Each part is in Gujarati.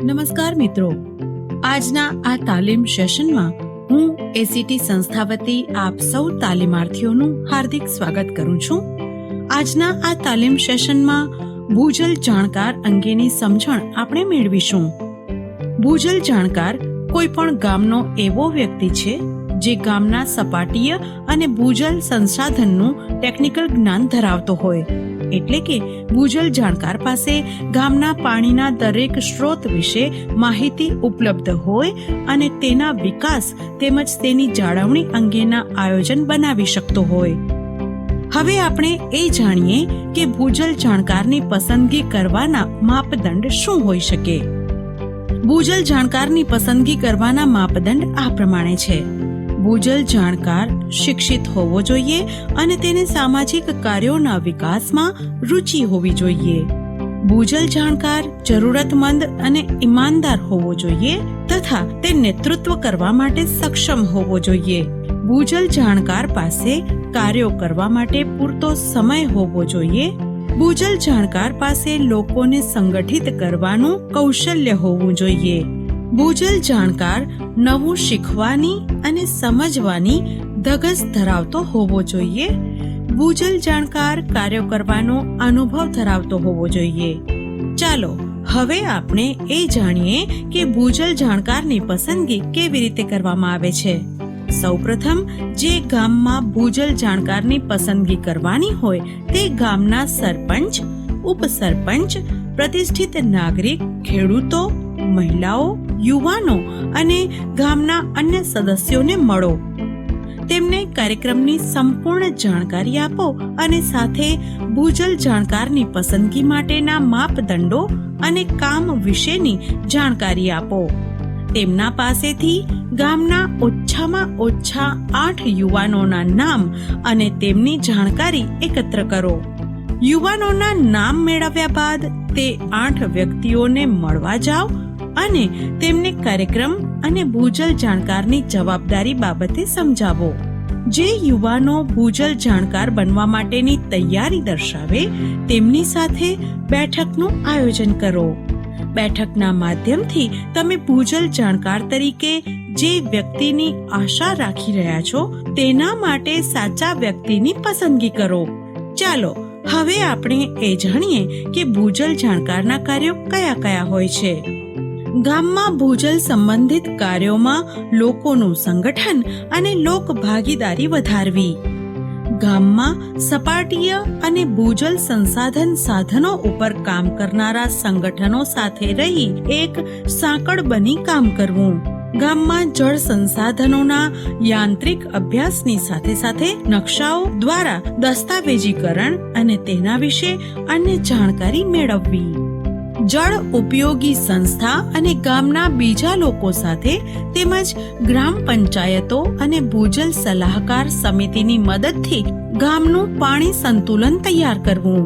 નમસ્કાર મિત્રો, આજના આ તાલીમ સેશનમાં હું એસીટી સંસ્થા વતી આપ સૌ તાલીમાર્થીઓનું હાર્દિક સ્વાગત કરું છું. આજના આ તાલીમ સેશનમાં ભૂજલ જાણકાર અંગેની સમજણ આપણે મેળવીશું. ભૂજલ જાણકાર કોઈ પણ ગામનો એવો વ્યક્તિ છે જે ગામના સપાટીય અને ભૂજલ સંસાધનનું ટેકનિકલ જ્ઞાન ધરાવતો હોય, એટલે કે ભૂજલ જાણકાર પાસે ગામના પાણીના દરેક સ્ત્રોત વિશે માહિતી ઉપલબ્ધ હોય અને તેના વિકાસ તેમજ તેની જાળવણી અંગેના આયોજન બનાવી શકતો હોય. હવે આપણે એ જાણીએ કે ભૂજલ જાણકારની પસંદગી કરવાના માપદંડ શું હોઈ શકે. ભૂજલ જાણકારની પસંદગી કરવાના માપદંડ આ પ્રમાણે છે. ભૂજલ જાણકાર શિક્ષિત હોવો જોઈએ અને તેને સામાજિક કાર્યોના વિકાસમાં રુચિ હોવી જોઈએ. ભૂજલ જાણકાર જરૂરતમંદ અને ઈમાનદાર હોવો જોઈએ તથા તે નેતૃત્વ કરવા માટે સક્ષમ હોવો જોઈએ. ભૂજલ જાણકાર પાસે કાર્યો કરવા માટે પૂરતો સમય હોવો જોઈએ. ભૂજલ જાણકાર પાસે લોકોને સંગઠિત કરવાનું કૌશલ્ય હોવું જોઈએ. ભૂજલ જાણકાર નવું શીખવાની અને સમજવાની ધગશ ધરાવતો હોવો જોઈએ. ભૂજલ જાણકાર કાર્યો કરવાનો અનુભવ ધરાવતો હોવો જોઈએ. ચાલો હવે આપણે એ જાણીએ કે ભૂજલ જાણકારની પસંદગી કેવી રીતે કરવામાં આવે છે. સૌપ્રથમ જે ગામમાં ભૂજલ જાણકારની પસંદગી કરવાની હોય તે ગામના સરપંચ, ઉપસરપંચ, પ્રતિષ્ઠિત નાગરિક, ખેડૂતો, મહિલાઓ, યુવાનો અને ગામના અન્ય સદસ્યોને મળો. તેમને કાર્યક્રમની સંપૂર્ણ જાણકારી આપો અને સાથે ભૂજલ જાણકારની પસંદગી માટેના માપદંડો અને કામ વિશેની જાણકારી આપો. તેમના પાસેથી ગામના ઓછામાં ઓછા 8 યુવાનોના નામ અને તેમની જાણકારી એકત્ર કરો. યુવાનોના નામ મેળવ્યા બાદ તે 8 વ્યક્તિઓને મળવા જાઓ અને તેમને કાર્યક્રમ અને ભૂજલ જાણકારની જવાબદારી બાબતે સમજાવો. જે યુવાનો ભૂજલ જાણકાર બનવા માટેની તૈયારી દર્શાવે તેમની સાથે બેઠકનું આયોજન કરો. બેઠકના માધ્યમથી તમે ભૂજલ જાણકાર તરીકે જે વ્યક્તિની આશા રાખી રહ્યા છો તેના માટે સાચા વ્યક્તિની પસંદગી કરો. ચાલો હવે આપણે એ જાણીએ કે ભૂજલ જાણકારના કાર્યો કયા કયા હોય છે. ગામમાં ભૂજલ સંબંધિત કાર્યોમાં લોકોનું સંગઠન અને લોક ભાગીદારી વધારવી. ગામમાં સપાટીય અને ભૂજલ સંસાધન સાધનો ઉપર કામ કરનારા સંગઠનો સાથે રહી એક સાંકળ બની કામ કરવું. ગામમાં જળ સંસાધનોના યાંત્રિક અભ્યાસની સાથે સાથે નકશાઓ દ્વારા દસ્તાવેજીકરણ અને તેના વિશે અન્ય જાણકારી મેળવવી. જળ ઉપયોગી સંસ્થા અને ગામના બીજા લોકો સાથે તેમજ ગ્રામ પંચાયતો અને ભૂજલ સલાહકાર સમિતિની મદદથી ગામનું પાણી સંતુલન તૈયાર કરવું.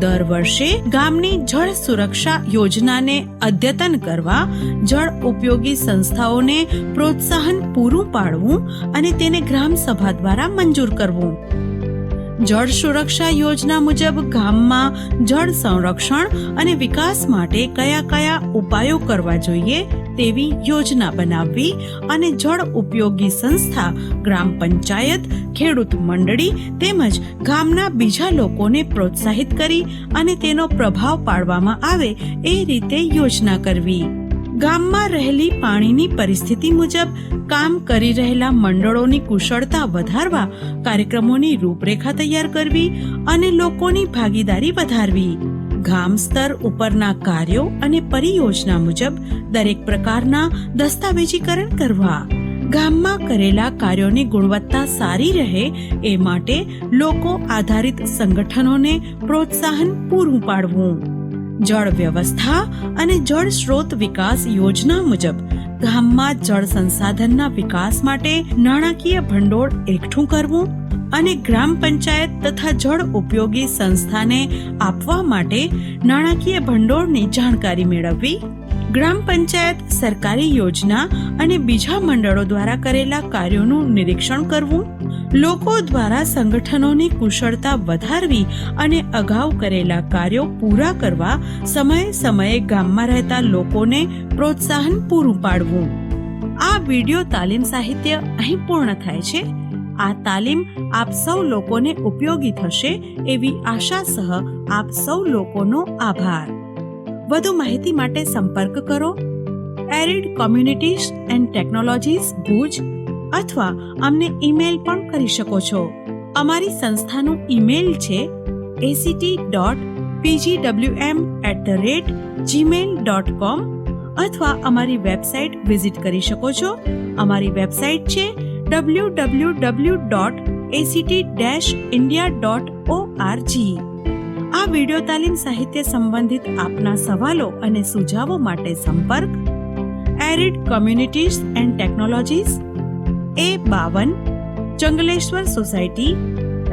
દર વર્ષે ગામની જળ સુરક્ષા યોજનાને અદ્યતન કરવા જળ ઉપયોગી સંસ્થાઓને પ્રોત્સાહન પૂરું પાડવું અને તેને ગ્રામ સભા દ્વારા મંજૂર કરવું. જળ સુરક્ષા યોજના મુજબ ગામમાં જળ સંરક્ષણ અને વિકાસ માટે કયા કયા ઉપાયો કરવા જોઈએ તેવી યોજના બનાવવી અને જળ ઉપયોગી સંસ્થા, ગ્રામ પંચાયત, ખેડૂત મંડળી તેમજ ગામના બીજા લોકોને પ્રોત્સાહિત કરી અને તેનો પ્રભાવ પાડવામાં આવે એ રીતે યોજના કરવી. ગામમાં રહેલી પાણીની પરિસ્થિતિ મુજબ કામ કરી રહેલા મંડળોની કુશળતા વધારવા કાર્યક્રમોની રૂપરેખા તૈયાર કરવી અને લોકોની ભાગીદારી વધારવી. ગામ સ્તર ઉપરના કાર્યો અને પરિયોજના મુજબ દરેક પ્રકારના દસ્તાવેજીકરણ કરવા. ગામમાં કરેલા કાર્યોની ગુણવત્તા સારી રહે એ માટે લોકો આધારિત સંગઠનોને પ્રોત્સાહન પૂરું પાડવું. જળ વ્યવસ્થા અને જળ સ્ત્રોત વિકાસ યોજના મુજબ ગામમાં જળ સંસાધનના વિકાસ માટે નાણાકીય ભંડોળ એકઠું કરવું અને ગ્રામ પંચાયત તથા જળ ઉપયોગી સંસ્થાને આપવા માટે નાણાકીય ભંડોળની જાણકારી મેળવવી. ગ્રામ પંચાયત સરકારી યોજના અને બીજા મંડળો દ્વારા કરેલા કાર્યોનું નિરીક્ષણ કરવું. લોકો દ્વારા સંગઠનોની કુશળતા વધારવી અને અગાઉ કરેલા કાર્યો પૂરા કરવા સમયે સમયે ગામમાં રહેતા લોકોને પ્રોત્સાહન પૂરું પાડવું. આ વિડિયો તાલીમ સાહિત્ય અહીં પૂર્ણ થાય છે. આ તાલીમ આપ સૌ લોકોને ઉપયોગી થશે એવી આશા સહ આપ સૌ લોકોનો આભાર. વધુ માહિતી માટે સંપર્ક કરો એરિડ કોમ્યુનિટીઝ એન્ડ ટેકનોલોજીસ ભુજ, અથવા અમને ઈમેલ પણ કરી શકો છો. અમારી સંસ્થાનું ઈમેલ છે act.pgwm@gmail.com અથવા અમારી વેબસાઇટ વિઝિટ કરી શકો છો. અમારી વેબસાઇટ છે www.act-india.org. આ વિડિયો તાલીમ સાહિત્ય સંબંધિત આપના સવાલો અને સુઝાવો માટે સંપર્ક arid communities and technologies, A52, Jungleshwar society,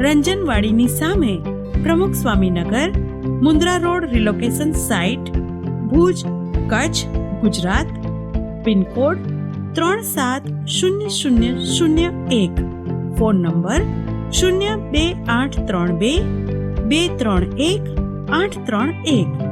રંજનવાડીની સામે, Pramukh Swaminagar, Mundra road, relocation site, Bhuj, Kutch, Gujarat. Pin code 370001. Phone number 02832 231 831.